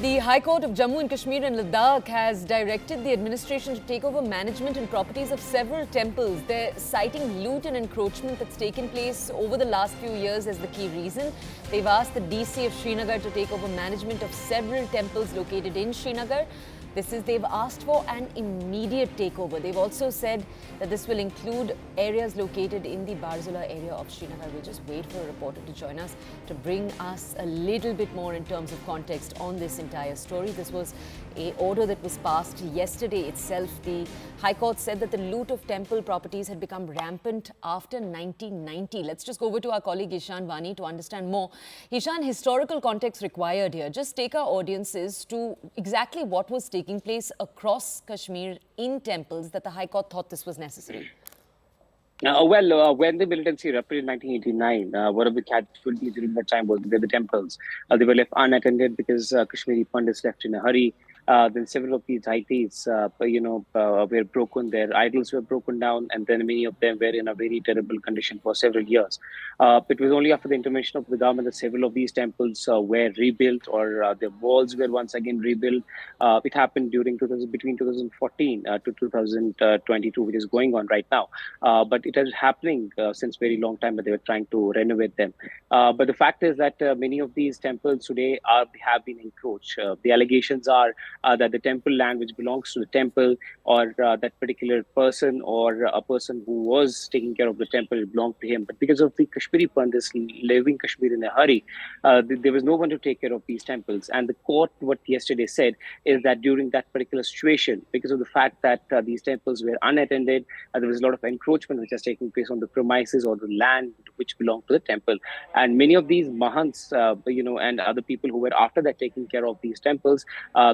The High Court of Jammu and Kashmir and Ladakh has directed the administration to take over management and properties of several temples. They're citing loot and encroachment that's taken place over the last few years as the key reason. They've asked the DC of Srinagar to take over management of several temples located in Srinagar. They've asked for an immediate takeover. They've also said that this will include areas located in the Barzula area of Srinagar. We'll just wait for a reporter to join us to bring us a little bit more in terms of context on this entire story. This was an order that was passed yesterday itself. The High Court said that the loot of temple properties had become rampant after 1990. Let's just go over to our colleague Ieshan Wani to understand more. Ieshan, historical context required here. Just take our audiences to exactly what was taking place across Kashmir in temples that the High Court thought this was necessary. When the militancy erupted in 1989, one of the casualties during that time was the temples. They were left unattended because Kashmiri Pandits left in a hurry. Then several of these deities, were broken. Their idols were broken down, and then many of them were in a very terrible condition for several years. It was only after the intervention of the government that several of these temples were rebuilt, or their walls were once again rebuilt. It happened between 2014 to 2022, which is going on right now. But it has happening since very long time, but they were trying to renovate them. But the fact is that many of these temples today have been encroached. The allegations are that the temple land which belongs to the temple, or that particular person, or a person who was taking care of the temple, belonged to him. But because of the Kashmiri Pandits leaving Kashmir in a hurry, there was no one to take care of these temples. And the court, what yesterday said, is that during that particular situation, because of the fact that these temples were unattended, there was a lot of encroachment which has taken place on the premises or the land which belonged to the temple. And many of these mahants, and other people who were after that taking care of these temples,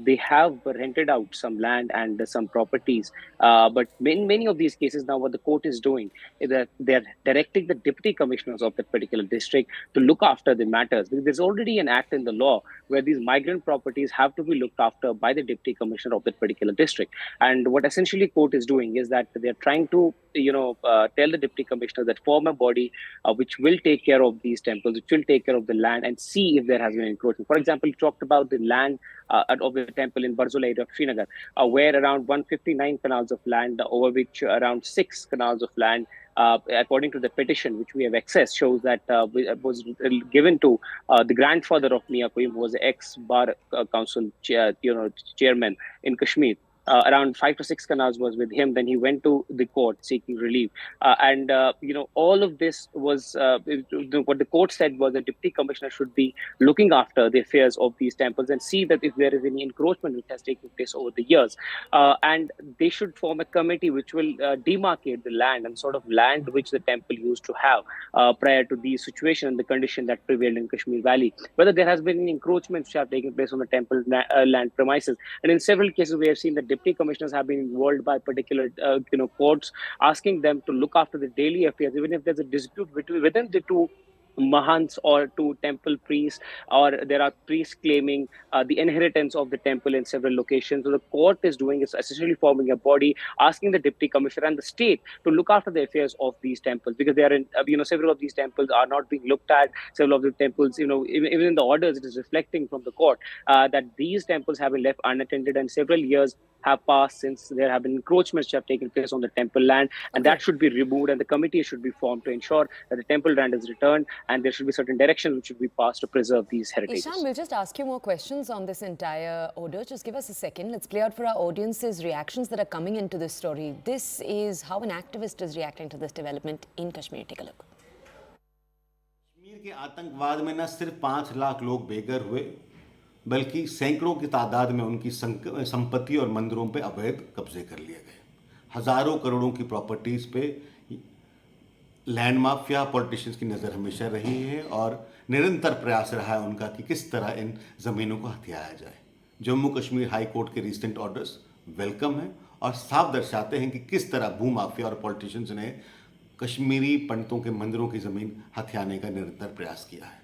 they have rented out some land and some properties. But in many of these cases now, what the court is doing is that they're directing the deputy commissioners of that particular district to look after the matters. Because there's already an act in the law where these migrant properties have to be looked after by the deputy commissioner of that particular district. And what essentially court is doing is that they're trying to tell the deputy commissioner that form a body which will take care of these temples, which will take care of the land and see if there has been encroachment. For example, you talked about the land of the temple in Barzula area of Srinagar, where around 159 canals of land, over which around 6 canals of land, according to the petition which we have accessed, shows that was given to the grandfather of Mia Koyum, who was the ex-bar council chairman in Kashmir. Around 5 to 6 canals was with him. Then he went to the court seeking relief. All of this was what the court said was the deputy commissioner should be looking after the affairs of these temples and see that if there is any encroachment which has taken place over the years. And they should form a committee which will demarcate the land and sort of land which the temple used to have prior to the situation and the condition that prevailed in Kashmir Valley. Whether there has been any encroachments which have taken place on the temple land premises. And in several cases, we have seen that deputy commissioners have been involved by particular courts, asking them to look after the daily affairs, even if there's a dispute within the two mahants or two temple priests, or there are priests claiming the inheritance of the temple in several locations. So the court is doing is essentially forming a body, asking the deputy commissioner and the state to look after the affairs of these temples, because they are in several of these temples are not being looked at. Several of the temples, even in the orders, it is reflecting from the court that these temples have been left unattended, and several years have passed since there have been encroachments which have taken place on the temple land, and that should be removed, and the committee should be formed to ensure that the temple land is returned, and there should be certain directions which should be passed to preserve these heritages. Ieshan, we'll just ask you more questions on this entire order. Just give us a second. Let's play out for our audience's reactions that are coming into this story. This is how an activist is reacting to this development in Kashmir. Take a look. Kashmir के आतंकवाद में न सिर्फ 5 लाख लोग बेघर हुए, बल्कि सैकड़ों की तादाद में उनकी संपत्ति और मंदिरों पे अवैध कब्जे कर लिए गए। हजारों करोड़ों की प्रॉपर्टीज पे लैंड माफिया पॉलिटिशियंस की नज़र हमेशा रही है, और निरंतर प्रयास रहा है उनका कि किस तरह इन ज़मीनों को हथियाया जाए। जम्मू कश्मीर हाई कोर्ट के रिसेंट ऑर्डर्स वेलकम हैं और साफ दर्शाते हैं कि किस तरह भूमाफिया और पॉलिटिशियंस ने कश्मीरी पंडितों के मंदिरों की ज़मीन हथियाने का निरंतर प्रयास किया है।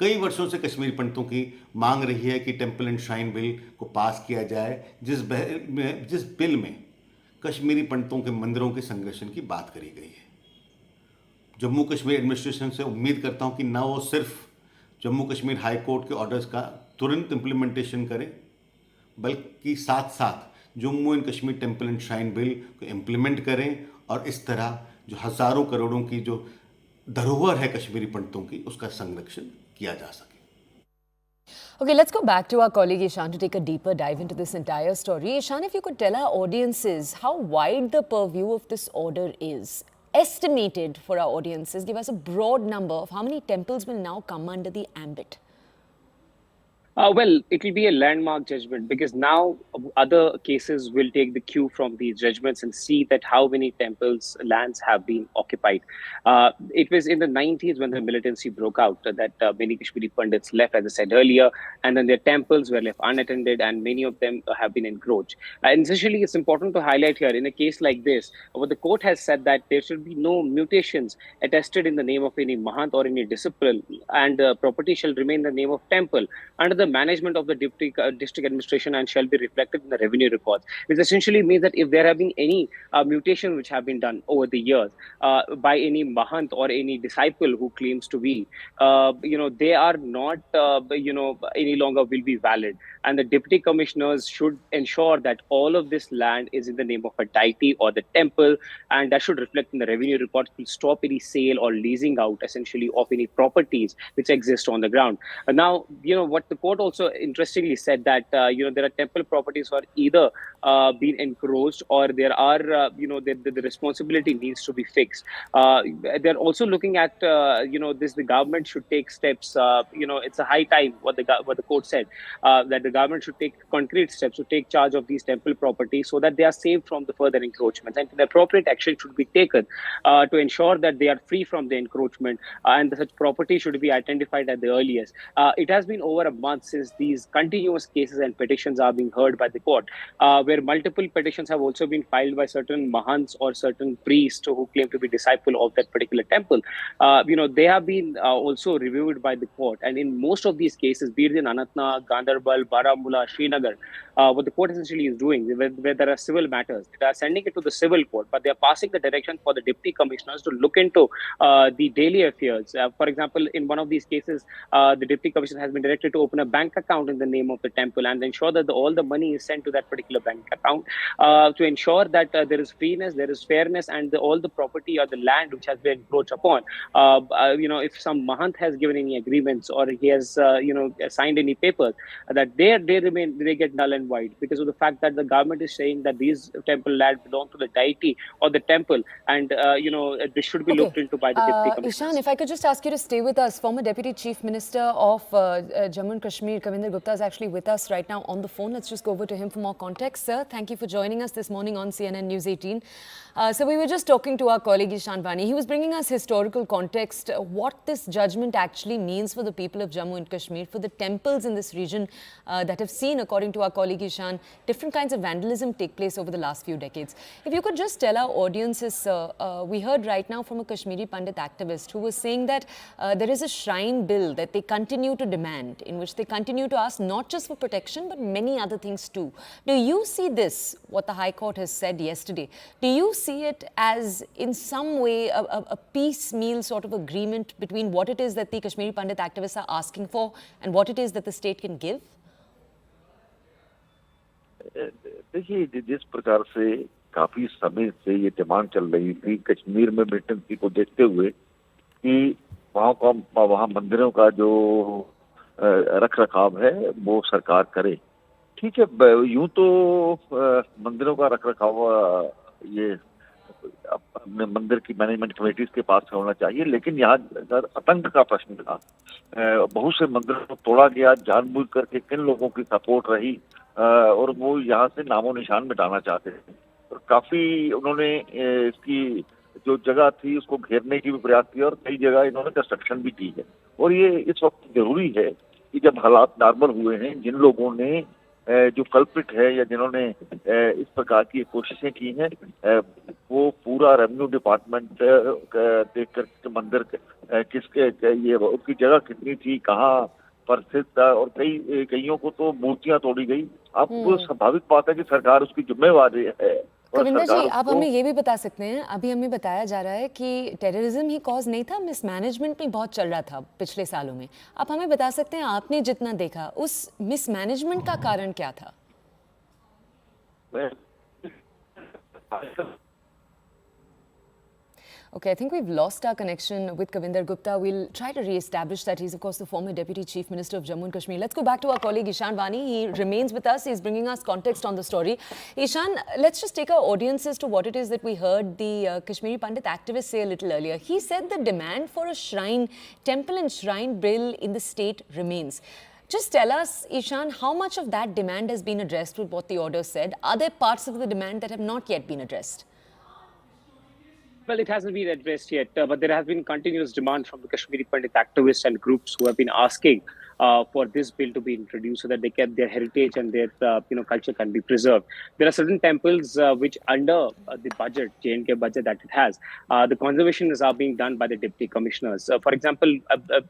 कई वर्षों से कश्मीरी पंडितों की मांग रही है कि टेम्पल एंड श्राइन बिल को पास किया जाए, जिस बिल में कश्मीरी पंडितों के मंदिरों के संरक्षण की बात करी गई है। जम्मू कश्मीर एडमिनिस्ट्रेशन से उम्मीद करता हूं कि न वो सिर्फ जम्मू कश्मीर हाई कोर्ट के ऑर्डर्स का तुरंत इम्प्लीमेंटेशन करें, बल्कि साथ साथ Jammu and Kashmir temple and shrine bill को इम्प्लीमेंट करें और इस तरह जो हज़ारों करोड़ों की जो धरोहर है कश्मीरी पंडितों की, उसका संरक्षण किया जा सके। Okay, let's go back to our colleague Ieshan to take a deeper dive into this entire story. Ieshan, if you could tell our audiences how wide the purview of this order is, estimated for our audiences, give us a broad number of how many temples will now come under the ambit. Well, it will be a landmark judgment because now other cases will take the cue from these judgments and see that how many temples' lands have been occupied. It was in the 90s when the militancy broke out that many Kashmiri Pandits left, as I said earlier, and then their temples were left unattended, and many of them have been encroached. And essentially, it's important to highlight here in a case like this, what the court has said that there should be no mutations attested in the name of any Mahant or any disciple, and property shall remain the name of temple under the management of the district administration and shall be reflected in the revenue records, which essentially means that if there have been any mutation which have been done over the years by any Mahant or any disciple who claims to be, they are not, any longer will be valid. And the deputy commissioners should ensure that all of this land is in the name of a deity or the temple, and that should reflect in the revenue records to stop any sale or leasing out essentially of any properties which exist on the ground. Now, what the court also interestingly said that, there are temple properties who are either being encroached or there are, the responsibility needs to be fixed. They're also looking at, the government should take steps. It's a high time, what the court said, that the government should take concrete steps to take charge of these temple properties so that they are saved from the further encroachments, and the appropriate action should be taken to ensure that they are free from the encroachment, and such property should be identified at the earliest. It has been over a month since these continuous cases and petitions are being heard by the court, where multiple petitions have also been filed by certain Mahants or certain priests who claim to be disciple of that particular temple. They have been also reviewed by the court, and in most of these cases, be it in Anantnag, Ganderbal, Baramulla, Srinagar, what the court essentially is doing, where there are civil matters, they are sending it to the civil court, but they are passing the direction for the deputy commissioners to look into the daily affairs. For example, in one of these cases, the deputy commissioner has been directed to open a bank account in the name of the temple and ensure that all the money is sent to that particular bank account to ensure that there is freeness, there is fairness, and all the property or the land which has been encroached upon. If some Mahant has given any agreements or he has, signed any papers, that they get null and void because of the fact that the government is saying that these temple land belong to the deity or the temple, and this should be looked into by the deputy commissioners. Ieshan, if I could just ask you to stay with us. Former Deputy Chief Minister of Jammu and Kashmir, Kavinder Gupta, is actually with us right now on the phone. Let's just go over to him for more context. Sir, thank you for joining us this morning on CNN News 18. So we were just talking to our colleague Ieshan Wani. He was bringing us historical context, what this judgment actually means for the people of Jammu and Kashmir, for the temples in this region that have seen, according to our colleague Ieshan, different kinds of vandalism take place over the last few decades. If you could just tell our audiences, sir, we heard right now from a Kashmiri Pandit activist who was saying that there is a shrine bill that they continue to demand, in which they continue to ask not just for protection, but many other things too. Do you see this, what the High Court has said yesterday, do you see it as in some way a piecemeal sort of agreement between what it is that the Kashmiri Pandit activists are asking for and what it is that the state can give? देखिए, जिस प्रकार से काफी समय से ये demand चल रही थी कश्मीर में मिलिटेंसी को देखते हुए कि वहाँ मंदिरों का जो रख रखाव है वो सरकार करे। ठीक है, यूं तो मंदिरों का रख रखाव ये अपने मंदिर की मैनेजमेंट कमेटीज के पास होना चाहिए, लेकिन यहाँ अगर आतंक का प्रश्न था, बहुत से मंदिरों को तोड़ा गया, जानबूझ करके किन लोगों की सपोर्ट रही और वो यहाँ से नामो निशान मिटाना चाहते थे। और काफी उन्होंने इसकी जो जगह थी उसको घेरने की भी प्रयास किया और कई जगह इन्होंने कंस्ट्रक्शन भी की है। और ये इस वक्त जरूरी है कि जब हालात नॉर्मल हुए हैं, जिन लोगों ने जो कल्प्रिट है या जिन्होंने इस प्रकार की कोशिशें की हैं, वो पूरा रेवेन्यू डिपार्टमेंट देख कर मंदिर किसके ये उसकी जगह कितनी थी, कहाँ पर स्थित था, और कईयों को तो मूर्तियां तोड़ी गई। अब स्वाभाविक बात है कि सरकार उसकी जिम्मेवारी है और कविंदर जी, सरकार आप उसको हमें ये भी बता सकते हैं, अभी हमें बताया जा रहा है कि टेररिज्म ही कॉज नहीं था, मिसमैनेजमेंट भी बहुत चल रहा था पिछले सालों में। आप हमें बता सकते हैं, आपने जितना देखा, उस मिसमैनेजमेंट का कारण क्या था? Okay, I think we've lost our connection with Kavinder Gupta. We'll try to re-establish that. He's, of course, the former Deputy Chief Minister of Jammu and Kashmir. Let's go back to our colleague Ieshan Wani. He remains with us. He's bringing us context on the story. Ieshan, let's just take our audiences to what it is that we heard the Kashmiri Pandit activist say a little earlier. He said the demand for a shrine, temple and shrine bill in the state remains. Just tell us, Ieshan, how much of that demand has been addressed with what the order said? Are there parts of the demand that have not yet been addressed? Well, it hasn't been addressed yet, but there has been continuous demand from the Kashmiri Pandit activists and groups who have been asking for this bill to be introduced so that they can, their heritage and their culture can be preserved. There are certain temples which under the budget, J&K budget that it has, the conservations are being done by the deputy commissioners. For example,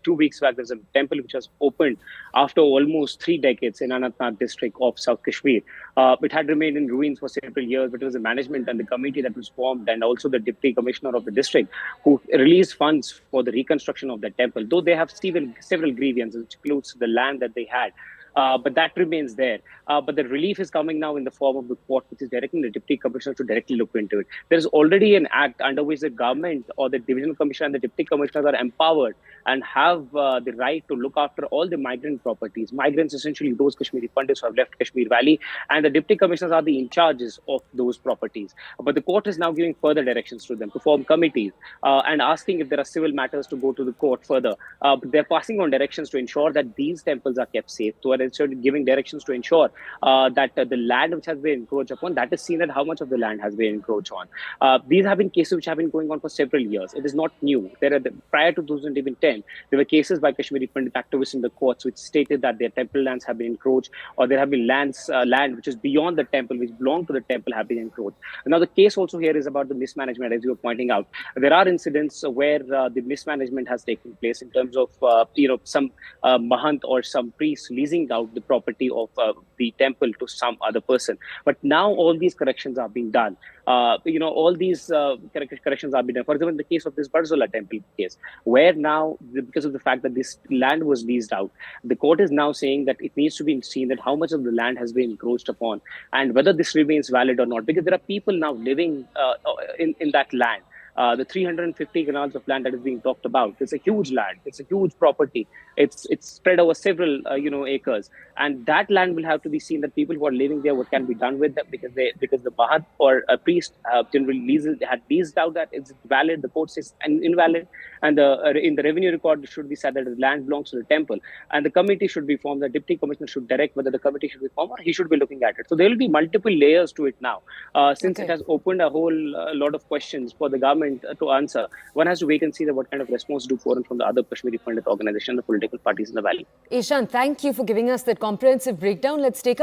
2 weeks back, there's a temple which was opened after almost 3 decades in Anantnag district of South Kashmir. It had remained in ruins for several years, but it was the management and the committee that was formed and also the deputy commissioner of the district who released funds for the reconstruction of the temple, though they have several grievances, which includes the land that they had. But that remains there. But the relief is coming now in the form of the court, which is directing the deputy commissioner to directly look into it. There is already an act under which the government or the divisional commissioner and the deputy commissioners are empowered and have the right to look after all the migrant properties. Migrants, essentially those Kashmiri Pandits who have left Kashmir Valley, and the deputy commissioners are the in charges of those properties. But the court is now giving further directions to them to form committees and asking if there are civil matters to go to the court further. They're passing on directions to ensure that these temples are kept safe. So they're giving directions to ensure that the land which has been encroached upon, that is seen at how much of the land has been encroached on. These have been cases which have been going on for several years. It is not new. Prior to 2010, there were cases by Kashmiri Pandit activists in the courts which stated that their temple lands have been encroached, or there have been land which is beyond the temple, which belong to the temple, have been encroached. Now, the case also here is about the mismanagement, as you were pointing out. There are incidents where the mismanagement has taken place in terms of some mahant or some priest leasing out the property of the temple to some other person. But now all these corrections are being done. All these corrections are being done. For example, in the case of this Barzola temple case, where now, because of the fact that this land was leased out, the court is now saying that it needs to be seen that how much of the land has been encroached upon and whether this remains valid or not. Because there are people now living in that land. The 350 canals of land that is being talked about. It's a huge land. It's a huge property. It's spread over several acres, and that land will have to be seen that people who are living there, what can be done with them, because the Mahat or a priest generally had leased out that it's valid. The court says invalid, and in the revenue record it should be said that the land belongs to the temple, and the committee should be formed. The deputy commissioner should direct whether the committee should be formed or he should be looking at it. So there will be multiple layers to it now, since it has opened a whole lot of questions for the government to answer. One has to wait and see that what kind of response do foreign from the other Kashmiri Pandit organization, the political parties in the valley. Ieshan, thank you for giving us that comprehensive breakdown. Let's take